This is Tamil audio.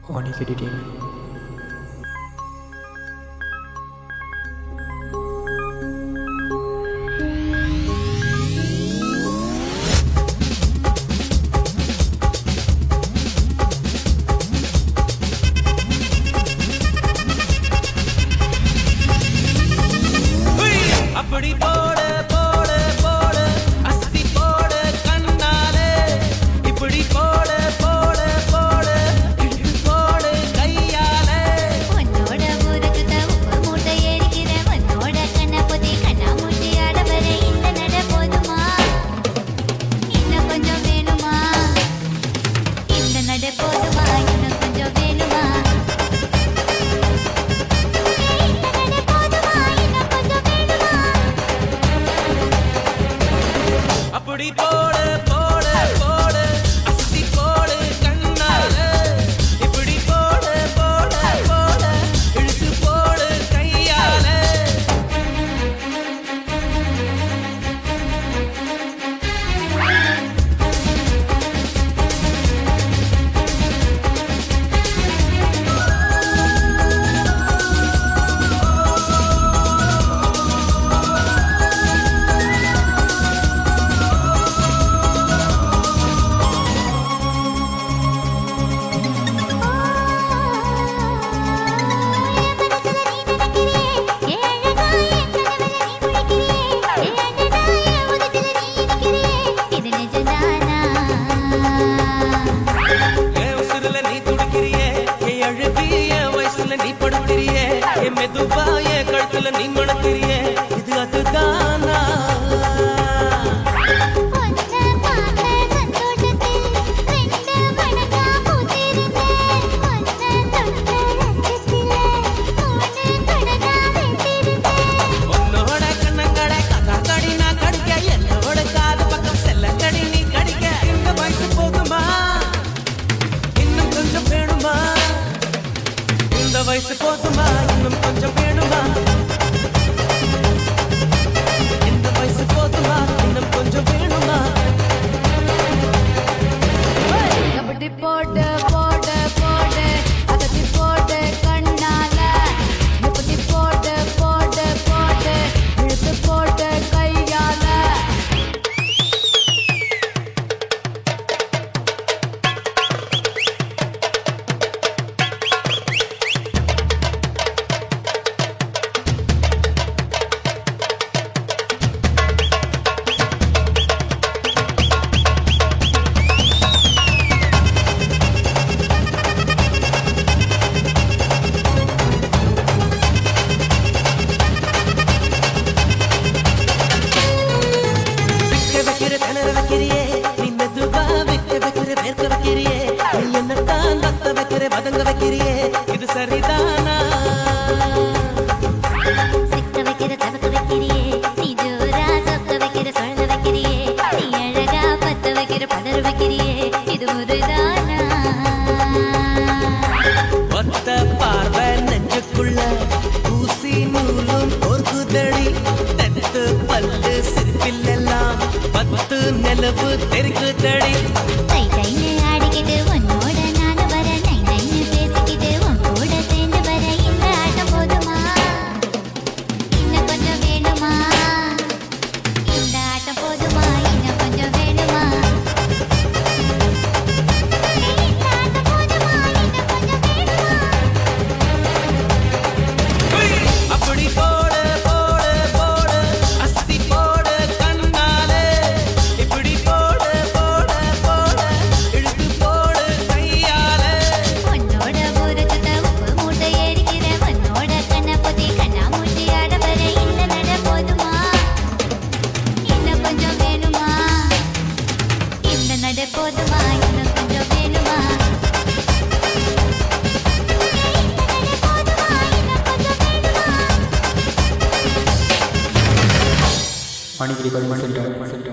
Onyx Editing. அப்படி போடு போடு போடு அஸ்தி போடு கண்ணாலே இப்படி போடு போடு போடு இழுத்து போடு கையாலே உன்னோட ஊருக்கு உப்பு மூட்டை ஏறிக்கிற உன்னோட கண்ண பொதி கண்ணா மூட்டி ஆட வர இந்த நட போதுமா இன்னும் கொஞ்சம் வேணுமா இந்த நட போதுமா இன்னும் கொஞ்சம் வேணுமா அப்படி போடு போடு போடு அஸ்தி போடு கண்ணாலே இப்படி போடு போடு போடு இழுத்து போடு கையாலே என் உசுருல நீ துடிக்கிறியே என் அழுதி என் வயசுல நீ படுக்கிறியே என் மெதுவா என் கழுத்துல நீ மணக்கிறியே இது அதுதானா உன்னோட கண்ணங்கடை கடி நான் கடிக்க என்னோட காது பக்கம் செல்லக்கடி நீ கடிக்க இந்த வயசு போதுமா இன்னும் கொஞ்சம் வேணுமா இந்த வயசு போதுமா இன்னும் கொஞ்சம் வேணுமா இந்த வயசு போதுமா இன்னும் கொஞ்சம் வேணுமா அப்படி போடு போடு போடு அகத்தி போடு கண்ணால இப்படி போடு போடு போடு இழுத்து போடு கையால விக்க வைக்கிற திணற வைக்கிறியே நீ மெதுவா விக்க வைக்கிற வேர்க்க வைக்கிறியே நீ என்னத்தான் வத்த வைக்கிற வதங்க வைக்கிறியே இது சரிதானா சிக்க வைக்கிற தவக்க வைக்கிறியே நீ ஜோரா சொக்க வைக்கிற சொல்ல வைக்கிறியே நீ அழகா பத்த வைக்கிற பதற வைக்கிறியே இது முருதானா ஒத்த பார்வை நெஞ்சுக்குள்ள ஊசி நூலும் ஒர்க்குதடி தெத்து பல்லு சிரிப்பிலெல்லாம் பத்து நிலவு தெரிக்குதடி தை தைன்னு ஆடிக்கிட்டு உன்னோட நானும் வர நை நைன்னு பேசிக்கிட்டு உன் கூட சேர்ந்து வர இந்த ஆட்டம் போதுமா இன்னும் கொஞ்சம் வேணுமா இந்த ஆட்டம் போதுமா இன்னும் கொஞ்சம் வேணுமா இந்த ஆட்டம் போதுமா இன்னும் கொஞ்சம் வேணுமா அப்படி போடு போடு போடு அஸ்தி போடு கண்ணாலே இப்படி போடு போடு போடு இழுத்து போடு கையாலே உன்னோட ஊருக்கு உப்பு மூட்டை ஏறிக்கிற உன்னோட கண்ண பொதி கண்ணா மூட்டி ஆட வர இந்த நட போதுமா இன்னும் கொஞ்சம் வேணுமா இந்த நட போதுமா இன்னும் கொஞ்சம் வேணுமா Onyx Recording Center.